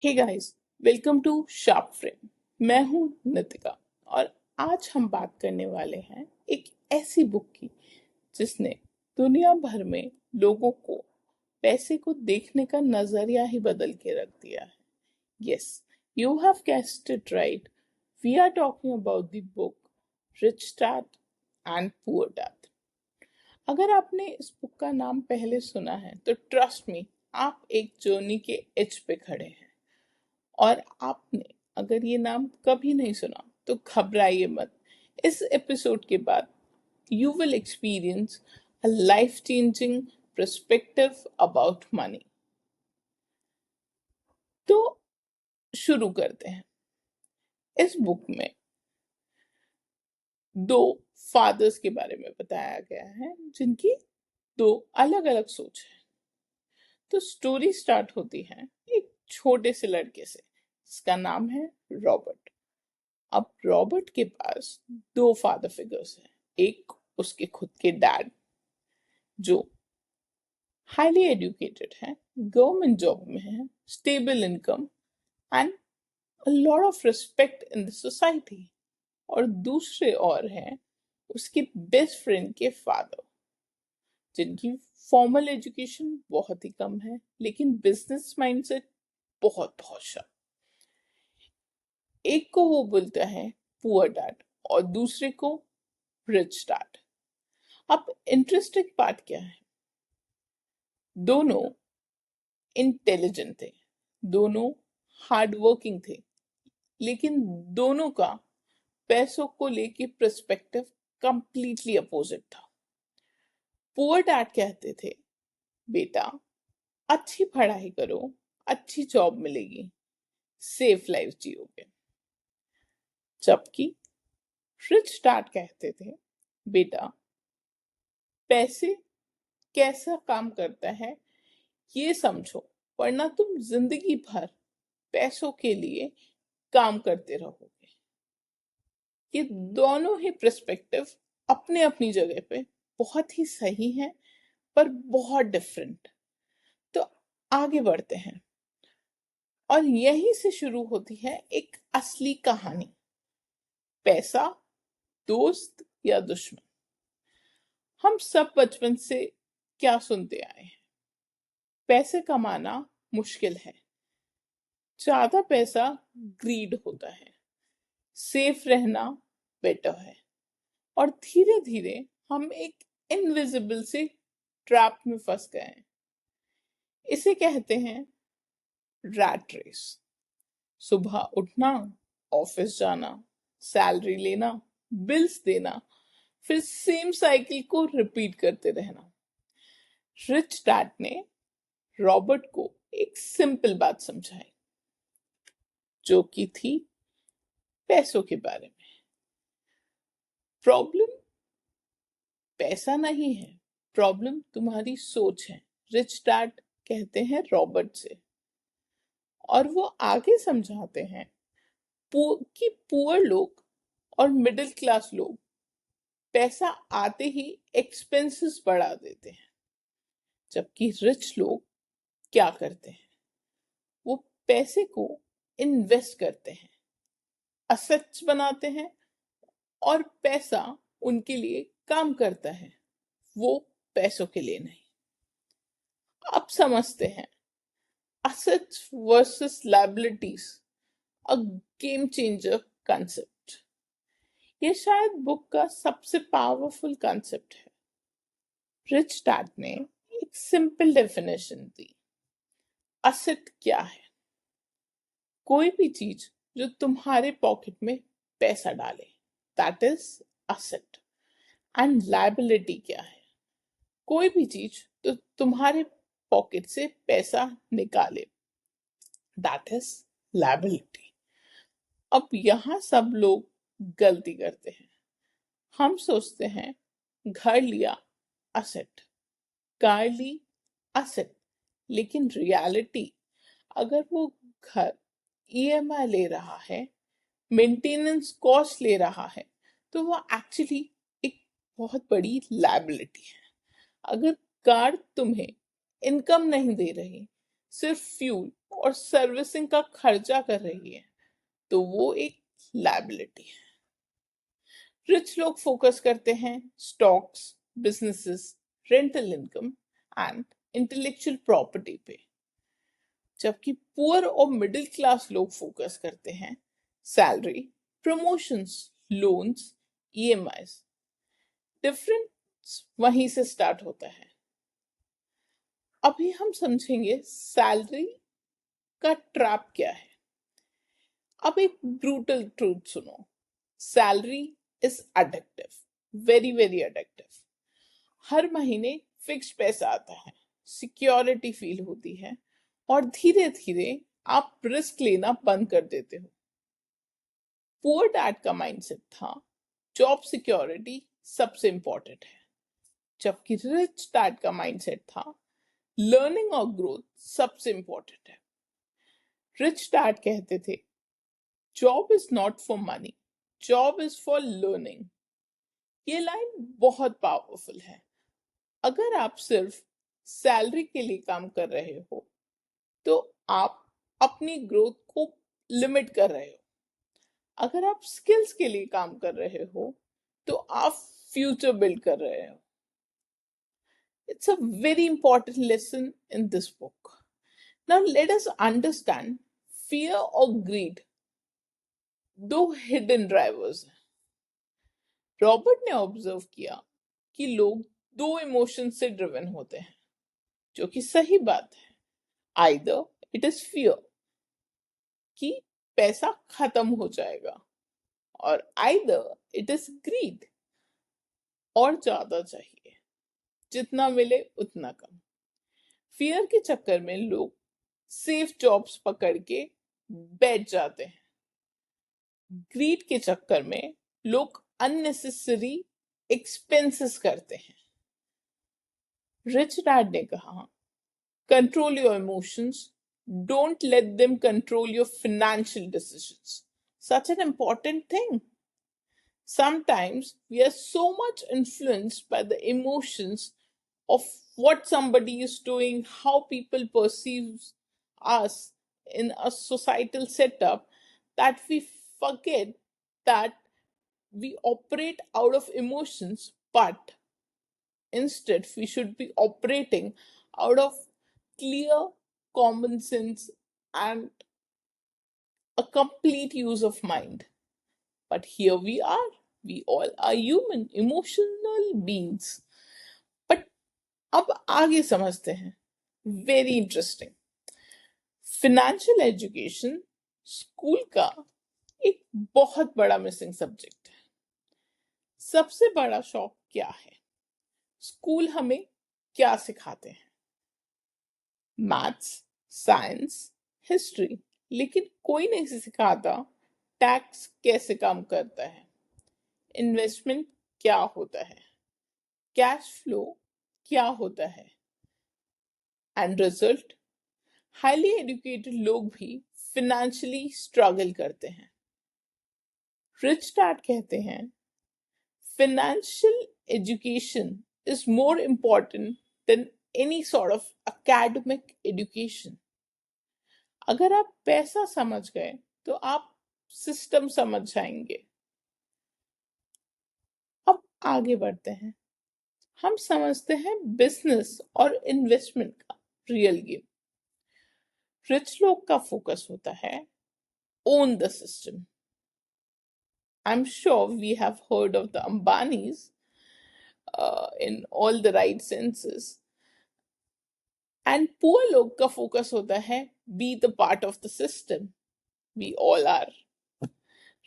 Hey guys, welcome to sharp frame. मैं हूं नितिका और आज हम बात करने वाले हैं एक ऐसी बुक की जिसने दुनिया भर में लोगों को पैसे को देखने का नजरिया ही बदल के रख दिया है। Yes, you have guessed it right. We are talking about the book rich dad and poor dad. अगर आपने इस बुक का नाम पहले सुना है तो ट्रस्ट मी, आप एक जर्नी के एज पे खड़े हैं। और आपने अगर ये नाम कभी नहीं सुना तो घबराइए मत। इस एपिसोड के बाद you will experience a life changing perspective about money. तो शुरू करते हैं। इस बुक में दो फादर्स के बारे में बताया गया है जिनकी दो अलग अलग सोच है। तो स्टोरी स्टार्ट होती है एक छोटे से लड़के से जिसका नाम है रॉबर्ट। अब रॉबर्ट के पास दो फादर फिगर्स हैं। एक उसके खुद के डैड जो हाईली एजुकेटेड है, गवर्नमेंट जॉब में है, stable income and lot of respect in the society. और दूसरे और हैं उसके बेस्ट फ्रेंड के फादर जिनकी फॉर्मल एजुकेशन बहुत ही कम है लेकिन बिजनेस माइंडसेट बहुत बहुत शार्प। एक को वो बोलता है पुअर डैड और दूसरे को रिच डैड। अब इंटरेस्टिंग पार्ट क्या है, दोनों इंटेलिजेंट थे, दोनों हार्ड वर्किंग थे, लेकिन दोनों का पैसों को लेके पर्सपेक्टिव कंप्लीटली अपोजिट था। पुअर डैड कहते थे बेटा अच्छी पढ़ाई करो, अच्छी जॉब मिलेगी, सेफ लाइफ जियोगे। जबकि रिच डैड कहते थे बेटा पैसे कैसा काम करता है ये समझो, वरना तुम जिंदगी भर पैसों के लिए काम करते रहोगे। ये दोनों ही पर्सपेक्टिव अपने अपनी जगह पे बहुत ही सही है पर बहुत डिफरेंट। तो आगे बढ़ते हैं और यहीं से शुरू होती है एक असली कहानी। पैसा दोस्त या दुश्मन। हम सब बचपन से क्या सुनते आए हैं, पैसे कमाना मुश्किल है, ज्यादा पैसा ग्रीड होता है, सेफ रहना बेटर है। और धीरे धीरे हम एक इनविजिबल से ट्रैप में फंस गए हैं। इसे कहते हैं रैट रेस। सुबह उठना, ऑफिस जाना, सैलरी लेना, बिल्स देना, फिर सेम साइकिल को रिपीट करते रहना। रिच डैड ने रॉबर्ट को एक सिंपल बात समझाई जो कि थी पैसों के बारे में। प्रॉब्लम पैसा नहीं है, प्रॉब्लम तुम्हारी सोच है, रिच डैड कहते हैं रॉबर्ट से। और वो आगे समझाते हैं कि पुअर लोग और मिडिल क्लास लोग पैसा आते ही एक्सपेंसेस बढ़ा देते हैं, जबकि रिच लोग क्या करते हैं, वो पैसे को इन्वेस्ट करते हैं, असेट्स बनाते हैं और पैसा उनके लिए काम करता है, वो पैसों के लिए नहीं। अब समझते हैं assets versus liabilities, a game changer concept। ये शायद बुक का सबसे पावरफुल कंसेप्ट है। रिच डैड ने एक सिंपल डेफिनेशन दी। असेट क्या है? कोई भी चीज जो तुम्हारे पॉकेट में पैसा डाले, that is asset. And liability क्या है? कोई भी चीज तो तुम्हारे पॉकेट से पैसा निकाले, दैट इज लायबिलिटी। अब यहाँ सब लोग गलती करते हैं। हम सोचते हैं घर लिया असेट, कार ली असेट, लेकिन रियलिटी अगर वो घर ईएमआई ले रहा है, मेंटेनेंस कॉस्ट ले रहा है, तो वो एक्चुअली एक बहुत बड़ी लायबिलिटी है। अगर कार तुम्हें इनकम नहीं दे रही, सिर्फ फ्यूल और सर्विसिंग का खर्चा कर रही है तो वो एक लायबिलिटी है। रिच लोग फोकस करते हैं stocks, businesses, rental income and intellectual property पे, जबकि पुअर और मिडिल क्लास लोग फोकस करते हैं salary, promotions, loans, EMIs. Difference वहीं से स्टार्ट होता है। अभी हम समझेंगे सैलरी का ट्रैप क्या है। अब एक ब्रूटल ट्रूथ सुनो, salary is addictive, very very addictive. हर महीने फिक्स पैसा आता है, सिक्योरिटी फील होती है और धीरे धीरे आप रिस्क लेना बंद कर देते हो। पुअर डैड का माइंडसेट था जॉब सिक्योरिटी सबसे इंपॉर्टेंट है, जबकि रिच डैड का माइंडसेट था लर्निंग और ग्रोथ सबसे इंपॉर्टेंट है। रिच डैड कहते थे job is not for money, job is for learning. ये लाइन बहुत पावरफुल है। अगर आप सिर्फ सैलरी के लिए काम कर रहे हो तो आप अपनी ग्रोथ को लिमिट कर रहे हो। अगर आप स्किल्स के लिए काम कर रहे हो तो आप फ्यूचर बिल्ड कर रहे हो। It's a very important lesson in this book. Now let us understand fear और ग्रीड, दो हिडन ड्राइवर्स हैं। रॉबर्ट ने ऑब्जर्व किया कि लोग दो इमोशन से ड्रिवन होते हैं, जो कि सही बात है। आइदर इट इज फियर कि पैसा खत्म हो जाएगा, और आइदर इट इज ग्रीड, और ज्यादा चाहिए, जितना मिले उतना कम। फियर के चक्कर में लोग सेफ जॉब्स पकड़ के बैठ जाते हैं। ग्रीड के चक्कर में लोग अननेसेसरी एक्सपेंसेस करते हैं। रिच डैड ने कहा control your emotions, don't let them control your financial decisions. Such an important thing. Sometimes we are so much influenced by the emotions of what somebody is doing, how people perceive us in a societal setup, that we forget that we operate out of emotions, but instead we should be operating out of clear common sense and a complete use of mind. But here we are. We all are human, emotional beings. But अब आगे समझते हैं। Very interesting. Financial education school का एक बहुत बड़ा missing subject है। सबसे बड़ा शौक क्या है? स्कूल हमें क्या सिखाते हैं? मैथ्स, साइंस, हिस्ट्री, लेकिन कोई नहीं सिखाता टैक्स कैसे काम करता है, इन्वेस्टमेंट क्या होता है, कैश फ्लो क्या होता है। एंड रिजल्ट, हाईली एजुकेटेड लोग भी फिनेंशियली स्ट्रगल करते हैं। रिच डैड कहते हैं financial education is more important than any sort of academic education. अगर आप पैसा समझ गए तो आप सिस्टम समझ जाएंगे। अब आगे बढ़ते हैं। हम समझते हैं बिजनेस और इन्वेस्टमेंट का रियल गेम। रिच लोग का फोकस होता है on the system. I am sure we have heard of the Ambanis in all the right senses. And poor लोग का फोकस होता है be the part of the system. We all are,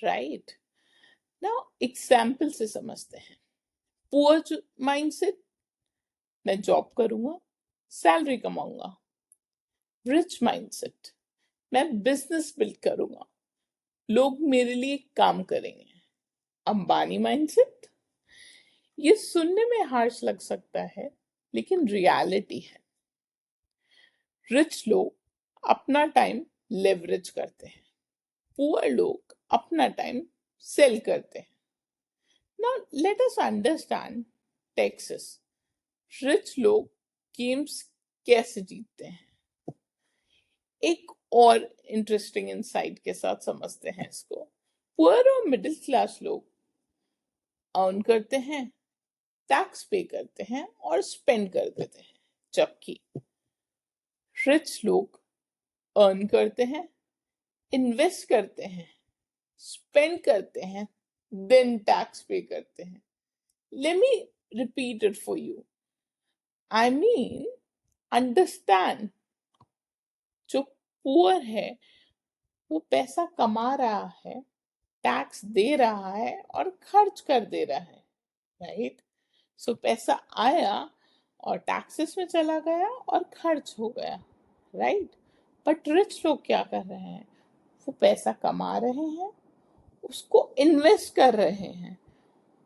right? Now example से समझते हैं। Poor mindset, मैं job करूंगा, salary कमाऊंगा। रिच माइंडसेट, मैं बिजनेस बिल्ड करूंगा, लोग मेरे लिए काम करेंगे। अंबानी माइंडसेट, ये सुनने में हार्श लग सकता है लेकिन रियलिटी है। रिच लोग अपना टाइम लेवरेज करते हैं, पुअर लोग अपना टाइम सेल करते हैं। Now let us understand taxes. Rich लोग गेम्स कैसे जीतते हैं? एक और इंटरेस्टिंग इंसाइट के साथ समझते हैं इसको। पुअर और मिडिल क्लास लोग अर्न करते हैं, टैक्स पे करते हैं और स्पेंड कर देते हैं, जबकि रिच लोग अर्न करते हैं, इन्वेस्ट करते हैं, स्पेंड करते हैं, देन टैक्स पे करते हैं। Let me repeat it for you. I mean, understand, जो पुअर है वो पैसा कमा रहा है, टैक्स दे रहा है और खर्च कर दे रहा है, राइट? सो पैसा आया और टैक्सेस में चला गया और खर्च हो गया, राइट? बट रिच लोग क्या कर रहे हैं? वो पैसा कमा रहे हैं, उसको इन्वेस्ट कर रहे हैं,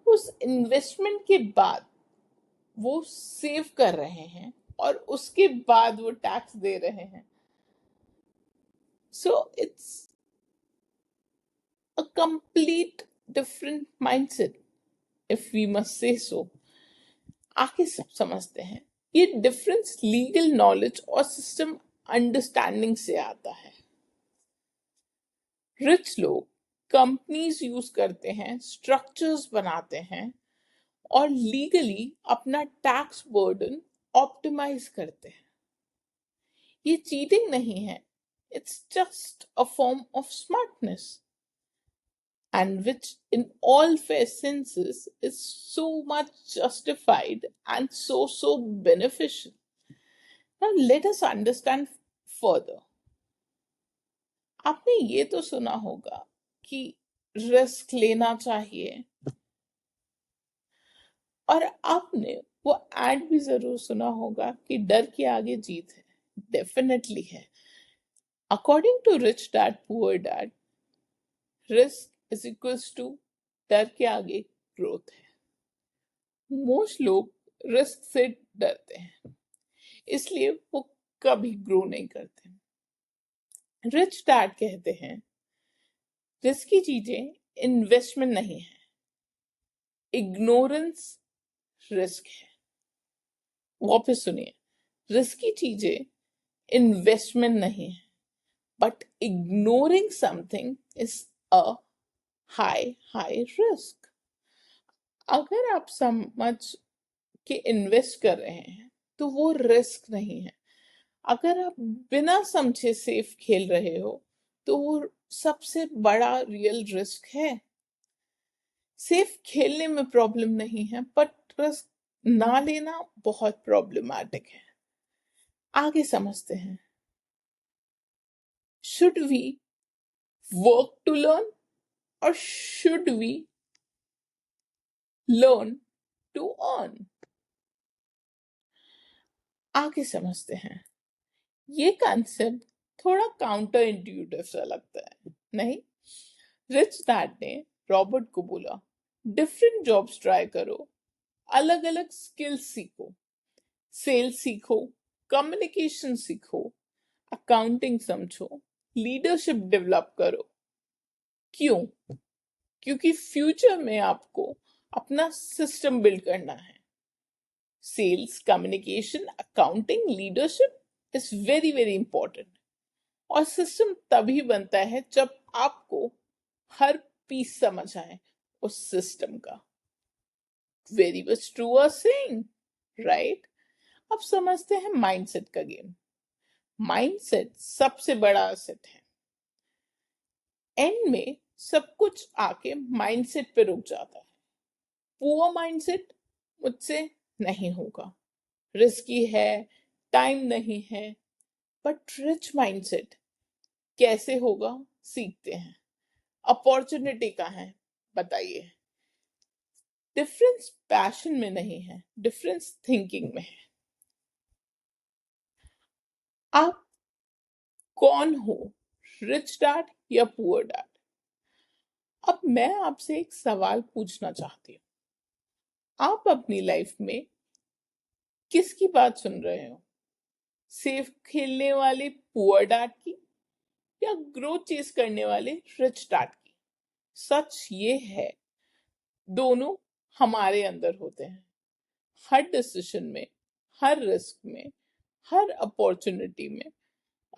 उस इन्वेस्टमेंट के बाद वो सेव कर रहे हैं और उसके बाद वो टैक्स दे रहे हैं। So it's a complete different mindset, if we must say so. आगे सब समझते हैं। ये डिफरेंस लीगल नॉलेज और सिस्टम अंडरस्टैंडिंग से आता है। रिच लोग कंपनीज यूज करते हैं, स्ट्रक्चर्स बनाते हैं और लीगली अपना टैक्स बर्डन ऑप्टिमाइज करते हैं। ये चीटिंग नहीं है, it's just a form of smartness, and which in all fair senses is so much justified and so beneficial. Now let us understand further. आपने ये तो सुना होगा कि रिस्क लेना चाहिए, और आपने वो एड भी जरूर सुना होगा कि डर के आगे जीत है। डेफिनेटली है। According to rich dad poor dad, risk is equals to डर के आगे ग्रोथ है। मोस्ट लोग रिस्क से डरते हैं, इसलिए वो कभी ग्रो नहीं करते। रिच डैड कहते हैं रिस्की चीजें इन्वेस्टमेंट नहीं है, इग्नोरेंस रिस्क है। वापस सुनिए, रिस्की चीजें इन्वेस्टमेंट नहीं है, but ignoring something is a high risk. अगर आप समझ के इन्वेस्ट कर रहे हैं तो वो रिस्क नहीं है। अगर आप बिना समझे सेफ खेल रहे हो तो वो सबसे बड़ा रियल रिस्क है। सेफ खेलने में प्रॉब्लम नहीं है, बट रिस्क ना लेना बहुत प्रॉब्लमैटिक है। आगे समझते हैं। Should we work to learn और should we learn to earn? आगे समझते हैं। ये कॉन्सेप्ट थोड़ा काउंटर इंट्यूटिव सा लगता है, नहीं? रिच डैड ने रॉबर्ट को बोला, डिफरेंट जॉब्स ट्राई करो, अलग अलग स्किल्स सीखो, सेल्स सीखो, कम्युनिकेशन सीखो, अकाउंटिंग समझो, लीडरशिप डेवलप करो। क्यों? क्योंकि फ्यूचर में आपको अपना सिस्टम बिल्ड करना है। Sales, communication, accounting, leadership is very very important. और सिस्टम तभी बनता है जब आपको हर पीस समझ आए उस सिस्टम का। Very much true are saying, right? अब समझते हैं माइंडसेट का गेम। माइंडसेट सबसे बड़ा असेट है। एंड में सब कुछ आके माइंडसेट पे रुक जाता है। पुअर माइंडसेट मुझसे नहीं होगा, रिस्की है, टाइम नहीं है। बट रिच माइंडसेट कैसे होगा सीखते हैं। अपॉर्चुनिटी कहाँ है बताइए? डिफरेंस पैशन में नहीं है, डिफरेंस थिंकिंग में है। आप कौन हो, रिच डैड या पुअर डैड? अब मैं आपसे एक सवाल पूछना चाहती हूँ। आप अपनी लाइफ में किसकी बात सुन रहे हो? सेफ खेलने वाले पुअर डैड की या ग्रोथ चेस करने वाले रिच डैड की? सच ये है, दोनों हमारे अंदर होते हैं। हर डिसीजन में, हर रिस्क में, हर अपॉर्चुनिटी में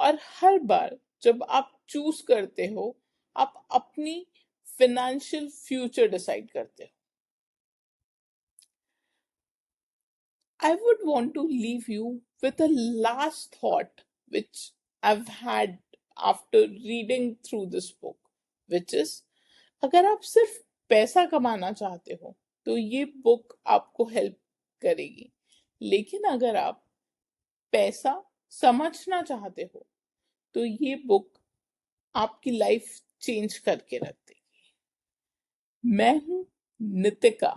और हर बार जब आप चूज करते हो, आप अपनी फाइनेंशियल फ्यूचर डिसाइड करते हो। I would want to leave you with a last thought which I've had after reading through this book, which is अगर आप सिर्फ पैसा कमाना चाहते हो तो ये बुक आपको हेल्प करेगी, लेकिन अगर आप पैसा समझना चाहते हो तो ये बुक आपकी लाइफ चेंज करके रख देगी। मैं हूं नितिका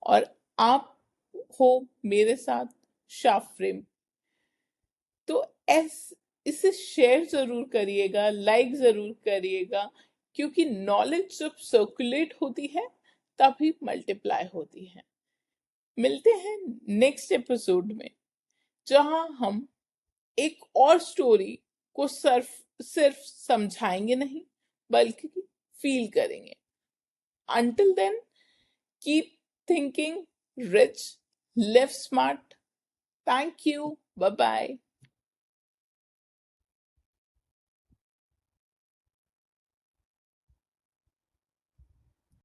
और आप हो मेरे साथ शाफ्रेम। तो इसे शेयर जरूर करिएगा, लाइक जरूर करिएगा, क्योंकि नॉलेज जब सर्कुलेट होती है तभी मल्टीप्लाई होती है। मिलते हैं नेक्स्ट एपिसोड में, जहां हम एक और स्टोरी को सिर्फ समझाएंगे नहीं बल्कि फील करेंगे। Until then, keep thinking rich, live smart. Thank you. Bye bye.